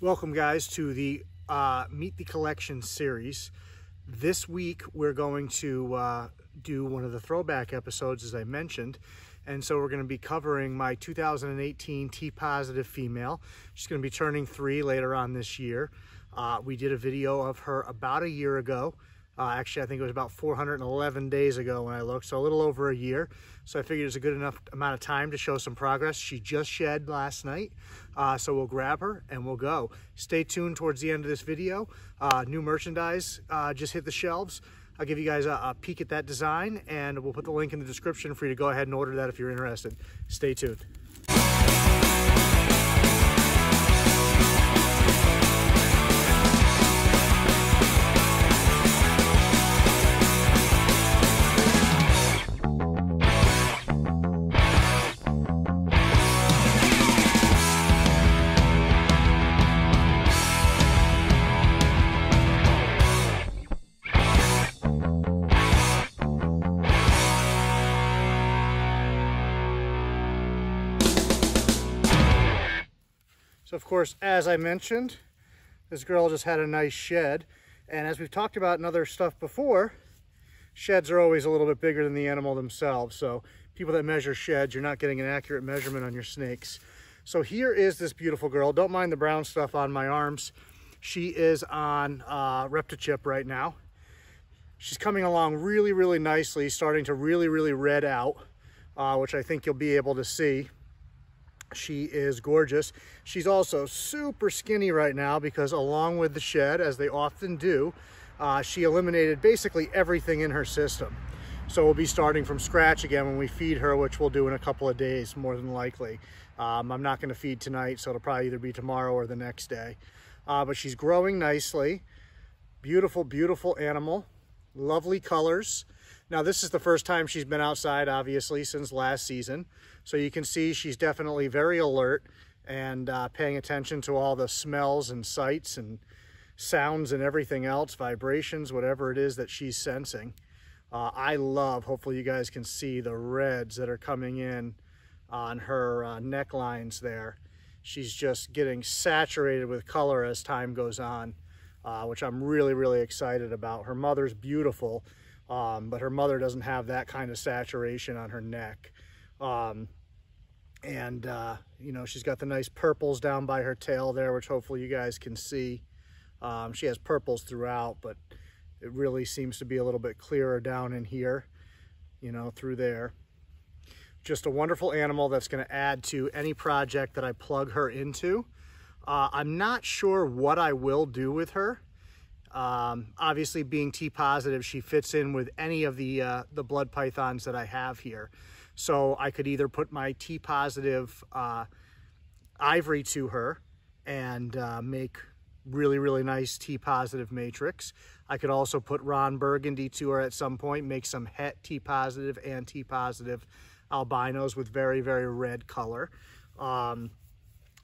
Welcome guys to the Meet the Collection series. This week we're going to do one of the throwback episodes, as I mentioned, and so we're going to be covering my 2018 T-positive female. She's going to be turning 3 later on this year. We did a video of her about a year ago. Actually, I think it was about 411 days ago when I looked, so a little over a year. So I figured it's a good enough amount of time to show some progress. She just shed last night, so we'll grab her and we'll go. Stay tuned towards the end of this video. New merchandise just hit the shelves. I'll give you guys a peek at that design, and we'll put the link in the description for you to go ahead and order that if you're interested. Stay tuned. So of course, as I mentioned, this girl just had a nice shed. And as we've talked about in other stuff before, sheds are always a little bit bigger than the animal themselves. So people that measure sheds, you're not getting an accurate measurement on your snakes. So here is this beautiful girl. Don't mind the brown stuff on my arms. She is on Reptichip right now. She's coming along really, really nicely, starting to really, really red out, which I think you'll be able to see. She is gorgeous. She's also super skinny right now because along with the shed, as they often do, she eliminated basically everything in her system. So we'll be starting from scratch again when we feed her, which we'll do in a couple of days, more than likely. I'm not going to feed tonight, so it'll probably either be tomorrow or the next day. But she's growing nicely. Beautiful, beautiful animal. Lovely colors. Now, this is the first time she's been outside, obviously, since last season. So you can see she's definitely very alert and paying attention to all the smells and sights and sounds and everything else, vibrations, whatever it is that she's sensing. I love, hopefully you guys can see the reds that are coming in on her necklines there. She's just getting saturated with color as time goes on, which I'm really, really excited about. Her mother's beautiful. But her mother doesn't have that kind of saturation on her neck. You know, she's got the nice purples down by her tail there, which hopefully you guys can see. She has purples throughout, but it really seems to be a little bit clearer down in here, you know, through there. Just a wonderful animal that's going to add to any project that I plug her into. I'm not sure what I will do with her. Obviously, being T-positive, she fits in with any of the blood pythons that I have here. So I could either put my T-positive ivory to her and make really, really nice T-positive matrix. I could also put Ron Burgundy to her at some point, make some het T-positive and T-positive albinos with very, very red color.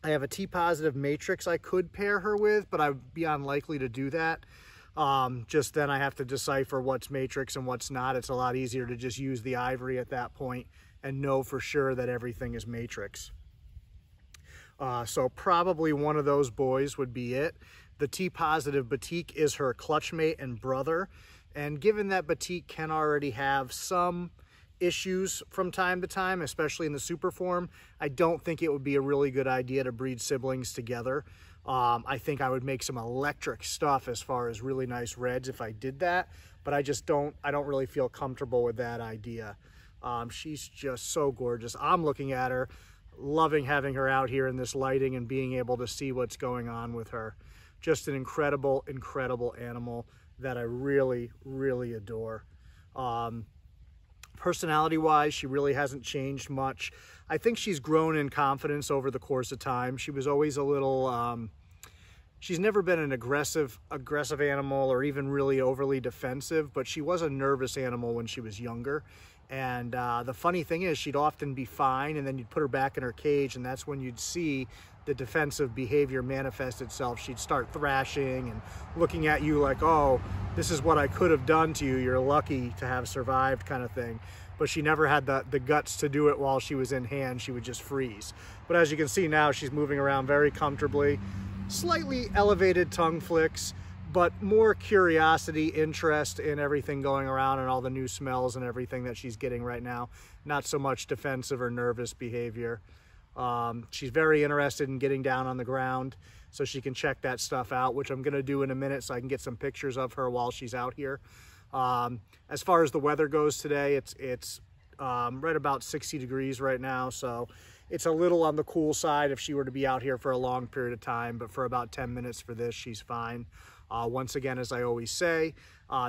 I have a T-positive matrix I could pair her with, but I'd be unlikely to do that. Just then I have to decipher what's matrix and what's not. It's a lot easier to just use the ivory at that point and know for sure that everything is matrix. So probably one of those boys would be it. The T-positive Batik is her clutch mate and brother. And given that Batik can already have some issues from time to time, especially in the super form, I don't think it would be a really good idea to breed siblings together. I think I would make some electric stuff as far as really nice reds if I did that, but I don't really feel comfortable with that idea. She's just so gorgeous. I'm looking at her, loving having her out here in this lighting and being able to see what's going on with her. Just an incredible, incredible animal that I really, really adore. Personality-wise, she really hasn't changed much. I think she's grown in confidence over the course of time. She was always a little, she's never been an aggressive animal or even really overly defensive, but she was a nervous animal when she was younger. And the funny thing is, she'd often be fine, and then you'd put her back in her cage, and that's when you'd see the defensive behavior manifest itself. She'd start thrashing and looking at you like, oh, this is what I could have done to you. You're lucky to have survived, kind of thing. But she never had the guts to do it while she was in hand. She would just freeze. But as you can see now, she's moving around very comfortably, slightly elevated tongue flicks, but more curiosity, interest in everything going around and all the new smells and everything that she's getting right now. Not so much defensive or nervous behavior. She's very interested in getting down on the ground so she can check that stuff out, which I'm going to do in a minute so I can get some pictures of her while she's out here. As far as the weather goes today, it's right about 60 degrees right now, so it's a little on the cool side if she were to be out here for a long period of time, but for about 10 minutes for this, she's fine. Once again, as I always say,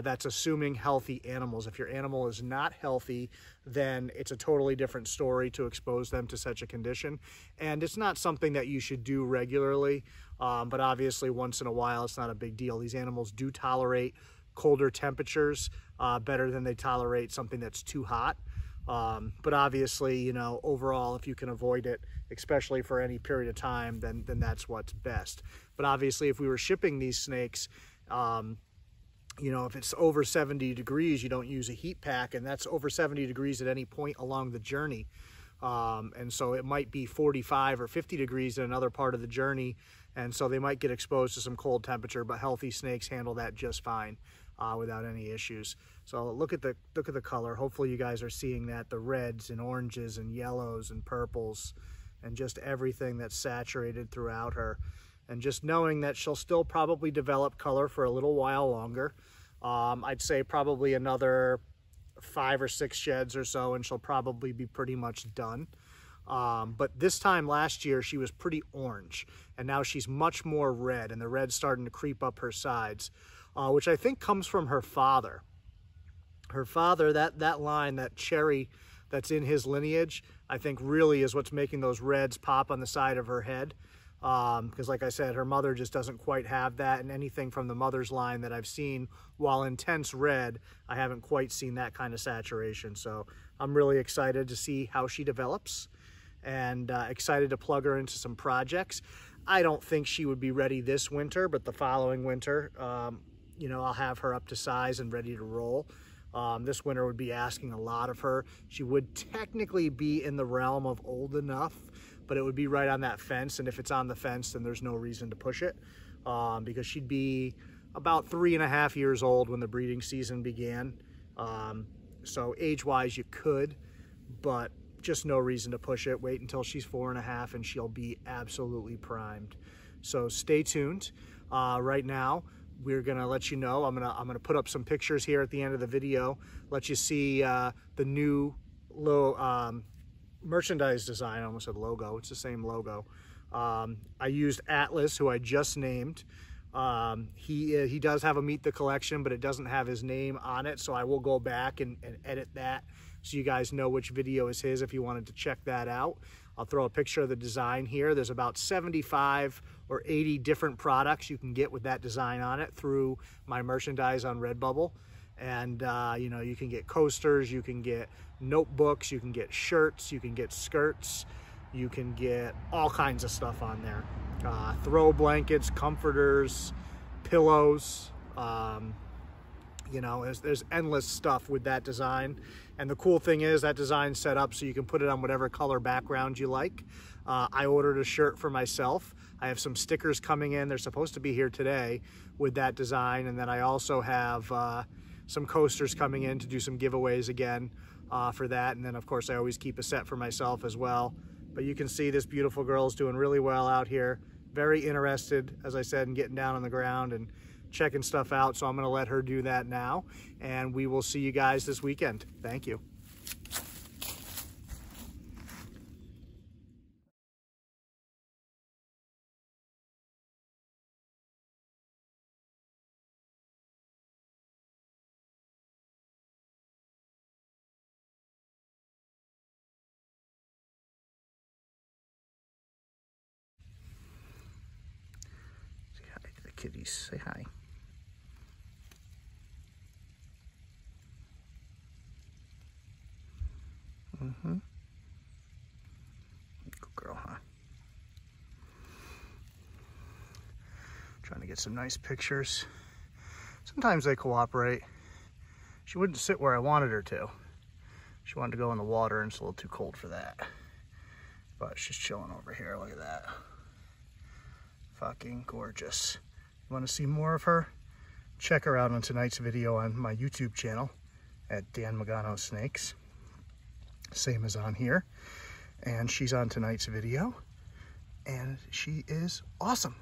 that's assuming healthy animals. If your animal is not healthy, then it's a totally different story to expose them to such a condition. And it's not something that you should do regularly, but obviously once in a while, it's not a big deal. These animals do tolerate colder temperatures better than they tolerate something that's too hot. But obviously, you know, overall, if you can avoid it, especially for any period of time, then that's what's best. But obviously, if we were shipping these snakes, you know, if it's over 70 degrees, you don't use a heat pack, and that's over 70 degrees at any point along the journey. And so it might be 45 or 50 degrees in another part of the journey, and so they might get exposed to some cold temperature, but healthy snakes handle that just fine without any issues. So look at the color. Hopefully you guys are seeing that, the reds and oranges and yellows and purples and just everything that's saturated throughout her. And just knowing that she'll still probably develop color for a little while longer. I'd say probably another 5 or 6 sheds or so, and she'll probably be pretty much done. But this time last year, she was pretty orange, and now she's much more red, and the red's starting to creep up her sides, which I think comes from her father. Her father, that line, that cherry that's in his lineage, I think really is what's making those reds pop on the side of her head. Because like I said, her mother just doesn't quite have that, and anything from the mother's line that I've seen, while intense red, I haven't quite seen that kind of saturation. So I'm really excited to see how she develops, and excited to plug her into some projects. I don't think she would be ready this winter, but the following winter, you know, I'll have her up to size and ready to roll. This winter would be asking a lot of her. She would technically be in the realm of old enough, but it would be right on that fence, and if it's on the fence, then there's no reason to push it, because she'd be about 3.5 years old when the breeding season began. So age-wise, you could, but just no reason to push it. Wait until she's 4.5 and she'll be absolutely primed. So stay tuned. Right now, we're gonna let you know, I'm gonna put up some pictures here at the end of the video, let you see the new merchandise design. I almost said logo, it's the same logo. I used Atlas, who I just named. He does have a Meet the Collection, but it doesn't have his name on it, so I will go back and edit that so you guys know which video is his if you wanted to check that out. I'll throw a picture of the design here. There's about 75 or 80 different products you can get with that design on it through my merchandise on Redbubble. And you know, you can get coasters, you can get notebooks, you can get shirts, you can get skirts, you can get all kinds of stuff on there. Throw blankets, comforters, pillows, you know, there's endless stuff with that design. And the cool thing is that design's set up so you can put it on whatever color background you like. I ordered a shirt for myself. I have some stickers coming in. They're supposed to be here today with that design. And then I also have some coasters coming in to do some giveaways again for that. And then of course I always keep a set for myself as well. But you can see this beautiful girl is doing really well out here. Very interested, as I said, in getting down on the ground and checking stuff out. So I'm gonna let her do that now, and we will see you guys this weekend. Thank you. Say hi to the kitties, say hi. Mm-hmm. Good girl, huh? Trying to get some nice pictures. Sometimes they cooperate. She wouldn't sit where I wanted her to. She wanted to go in the water, and it's a little too cold for that. But she's chilling over here, look at that. fucking gorgeous. You want to see more of her? Check her out on tonight's video on my YouTube channel at Dan Magano Snakes. Same as on here. And she's on tonight's video. And she is awesome.